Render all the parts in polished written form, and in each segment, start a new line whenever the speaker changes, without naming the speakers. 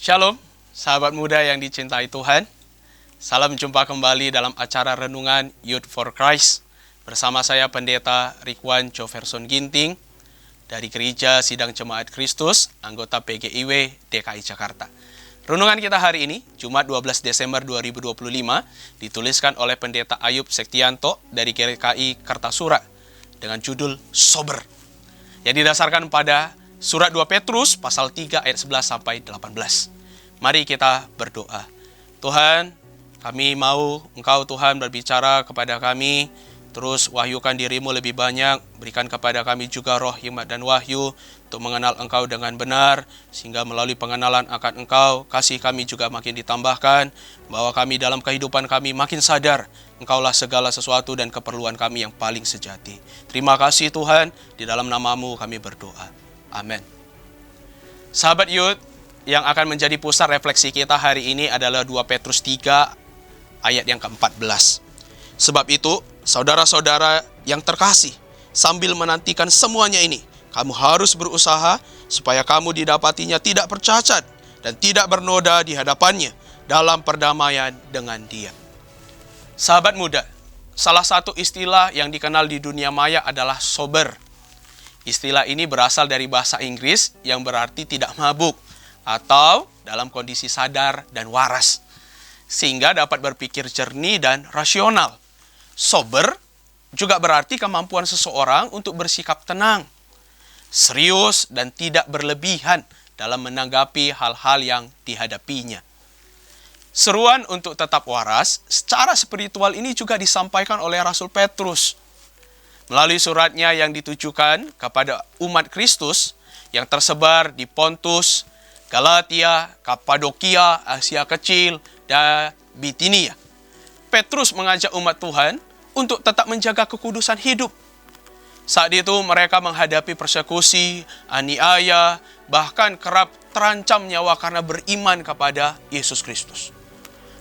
Shalom, sahabat muda yang dicintai Tuhan. Salam jumpa kembali dalam acara renungan Youth for Christ. Bersama saya Pendeta Rikwan Joverson Ginting dari Gereja Sidang Jemaat Kristus, anggota PGIW DKI Jakarta. Renungan kita hari ini, Jumat 12 Desember 2025, dituliskan oleh Pendeta Ayub Sektianto dari GKI Kartasura dengan judul Sober, yang didasarkan pada Surat 2 Petrus pasal 3 ayat 11 sampai 18. Mari kita berdoa. Tuhan, kami mau Engkau Tuhan berbicara kepada kami, terus wahyukan diri-Mu lebih banyak, berikan kepada kami juga roh, hikmat dan wahyu untuk mengenal Engkau dengan benar, sehingga melalui pengenalan akan Engkau, kasih kami juga makin ditambahkan, bahwa kami dalam kehidupan kami makin sadar Engkaulah segala sesuatu dan keperluan kami yang paling sejati. Terima kasih Tuhan, di dalam nama-Mu kami berdoa. Amin. Sahabat Youth, yang akan menjadi pusat refleksi kita hari ini adalah 2 Petrus 3 ayat yang ke-14. Sebab itu, saudara-saudara yang terkasih, sambil menantikan semuanya ini, kamu harus berusaha supaya kamu didapatinya tidak bercacat dan tidak bernoda di hadapannya dalam perdamaian dengan Dia. Sahabat muda, salah satu istilah yang dikenal di dunia maya adalah sober. Istilah ini berasal dari bahasa Inggris yang berarti tidak mabuk atau dalam kondisi sadar dan waras, sehingga dapat berpikir jernih dan rasional. Sober juga berarti kemampuan seseorang untuk bersikap tenang, serius, dan tidak berlebihan dalam menanggapi hal-hal yang dihadapinya. Seruan untuk tetap waras secara spiritual ini juga disampaikan oleh Rasul Petrus melalui suratnya yang ditujukan kepada umat Kristus yang tersebar di Pontus, Galatia, Kapadokia, Asia Kecil, dan Bitinia. Petrus mengajak umat Tuhan untuk tetap menjaga kekudusan hidup. Saat itu mereka menghadapi persekusi, aniaya, bahkan kerap terancam nyawa karena beriman kepada Yesus Kristus.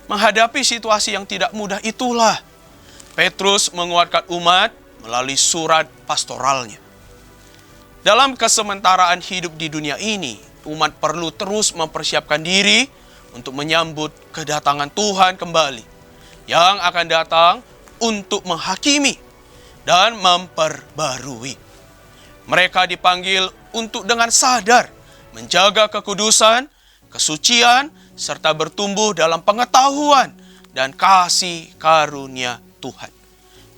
Menghadapi situasi yang tidak mudah itulah Petrus menguatkan umat melalui surat pastoralnya. Dalam kesementaraan hidup di dunia ini, umat perlu terus mempersiapkan diri untuk menyambut kedatangan Tuhan kembali yang akan datang untuk menghakimi dan memperbarui. Mereka dipanggil untuk dengan sadar menjaga kekudusan, kesucian, serta bertumbuh dalam pengetahuan dan kasih karunia Tuhan.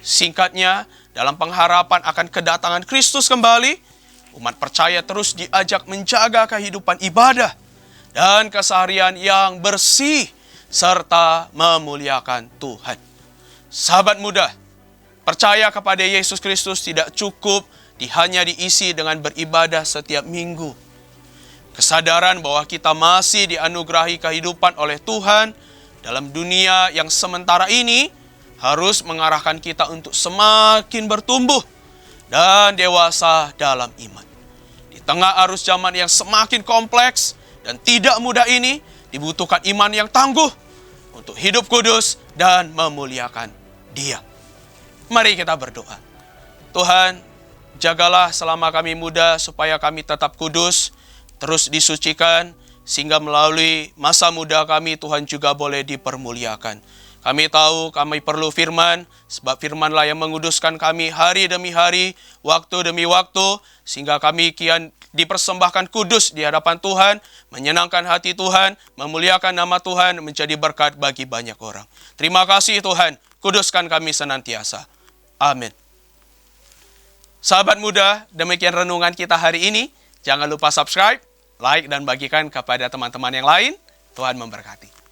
Singkatnya, dalam pengharapan akan kedatangan Kristus kembali, umat percaya terus diajak menjaga kehidupan ibadah dan keseharian yang bersih serta memuliakan Tuhan. Sahabat muda, percaya kepada Yesus Kristus tidak cukup hanya diisi dengan beribadah setiap minggu. Kesadaran bahwa kita masih dianugerahi kehidupan oleh Tuhan dalam dunia yang sementara ini harus mengarahkan kita untuk semakin bertumbuh dan dewasa dalam iman. Di tengah arus zaman yang semakin kompleks dan tidak mudah ini, dibutuhkan iman yang tangguh untuk hidup kudus dan memuliakan Dia. Mari kita berdoa. Tuhan, jagalah selama kami muda supaya kami tetap kudus, terus disucikan, sehingga melalui masa muda kami Tuhan juga boleh dipermuliakan. Kami tahu kami perlu firman, sebab firman-Lah yang menguduskan kami hari demi hari, waktu demi waktu, sehingga kami kian dipersembahkan kudus di hadapan Tuhan, menyenangkan hati Tuhan, memuliakan nama Tuhan, menjadi berkat bagi banyak orang. Terima kasih Tuhan, kuduskan kami senantiasa. Amin. Sahabat muda, demikian renungan kita hari ini. Jangan lupa subscribe, like, dan bagikan kepada teman-teman yang lain. Tuhan memberkati.